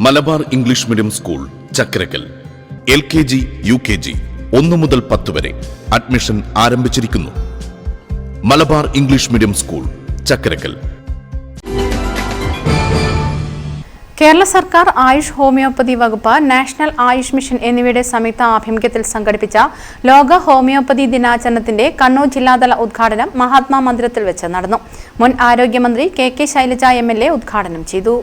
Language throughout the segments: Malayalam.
Malabar English medium school Chakkarakkal LKG UKG 1 മുതൽ 10 വരെ അഡ്മിഷൻ ആരംഭിച്ചിരിക്കുന്നു. Malabar English medium school Chakkarakkal. Kerala സർക്കാർ ആയുഷ് ഹോമിയോപ്പതി വകുപ്പ്, നാഷണൽ ആയുഷ് മിഷൻ എന്നിവയുടെ സംയുക്ത ആഭിമുഖ്യത്തിൽ സംഘടിപ്പിച്ച ലോക ഹോമിയോപ്പതി ദിനാചരണത്തിന്റെ കണ്ണൂർ ജില്ലാതല ഉദ്ഘാടനം മഹാത്മാ മന്ദിരത്തിൽ വെച്ച് നടന്നു. മുൻ ആരോഗ്യമന്ത്രി KK ശൈലജ MLA ഉദ്ഘാടനം ചെയ്തു.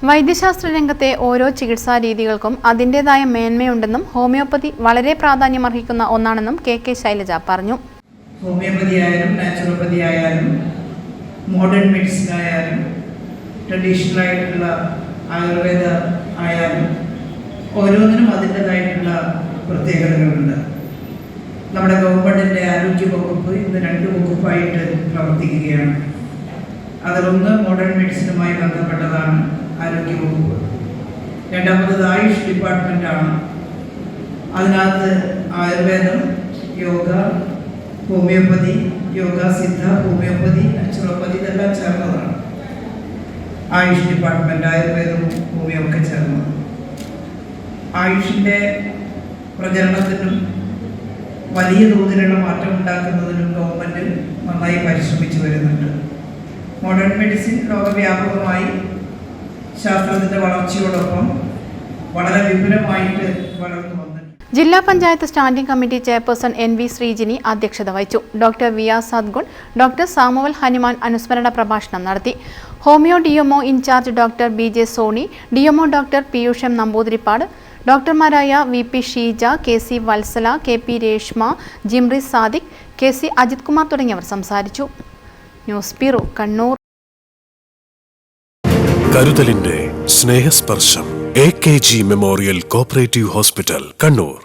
വൈദ്യശാസ്ത്ര രംഗത്തെ ഓരോ ചികിത്സാ രീതികൾക്കും അതിൻ്റെതായ മേന്മയുണ്ടെന്നും ഹോമിയോപ്പതി വളരെ പ്രാധാന്യമർഹിക്കുന്ന ഒന്നാണെന്നും KK ശൈലജ പറഞ്ഞു. ഹോമിയോപ്പതി ആയാലും നാച്ചുറോപ്പതി ആയാലും മോഡേൺ മെഡിസിൻ ആയാലും ട്രഡീഷണൽ ആയിട്ടുള്ള ആയുർവേദ ആയാലും ഓരോന്നിനും അതിൻ്റെതായിട്ടുള്ള പ്രത്യേകതകളുണ്ട്. നമ്മുടെ ഗവൺമെൻറ്റിൻ്റെ ആരോഗ്യ വകുപ്പ് ഇന്ന് 2 വകുപ്പായിട്ട് പ്രവർത്തിക്കുകയാണ്. അതിലൊന്ന് മോഡേൺ മെഡിസിനുമായി ബന്ധപ്പെട്ടതാണ് ആരോഗ്യ വകുപ്പ്, രണ്ടാമത് ആയുഷ് ഡിപ്പാർട്ട്മെൻറ്റാണ്. അതിനകത്ത് ആയുർവേദം, യോഗ, ഹോമിയോപ്പതി, യോഗ സിദ്ധ, ഹോമിയോപ്പതി, നാച്ചുറോപ്പതി ഇതെല്ലാം ചേർന്നതാണ്. ആയുഷ് ഡിപ്പാർട്ട്മെൻറ്റ് ആയുർവേദവും ഹോമിയോ ഒക്കെ ചേർന്നു. ആയുഷിൻ്റെ പ്രചരണത്തിനും വലിയ തോതിലുള്ള മാറ്റം ഉണ്ടാക്കുന്നതിനും ഗവൺമെൻറ് നന്നായി പരിശ്രമിച്ചു വരുന്നുണ്ട്. മോഡേൺ മെഡിസിൻ ലോകവ്യാപകമായി ശാസ്ത്രത്തിൻ്റെ വളർച്ചയോടൊപ്പം വളരെ വിപുലമായിട്ട് വളർന്നു വന്നു. ജില്ലാ panchayat standing committee chairperson NV Sreejini അധ്യക്ഷത വഹിച്ചു. Doctor VR Sadgun, doctor Samuel Hahnemann അനുസ്മരണ പ്രഭാഷണം നടത്തി. Homeo DMO in charge doctor BJ Soni, DMO doctor Piyush M Namboothiripad, ഡോക്ടർമാരായ VP Sheeja, KC Vatsala, KP Reshma, Jimri Sadiq, KC Ajith Kumar തുടങ്ങിയവർ സംസാരിച്ചു. News bureau, Kannur. കരുതലിന്റെ സ്നേഹസ്പർശം AKG memorial cooperative hospital, Kannur.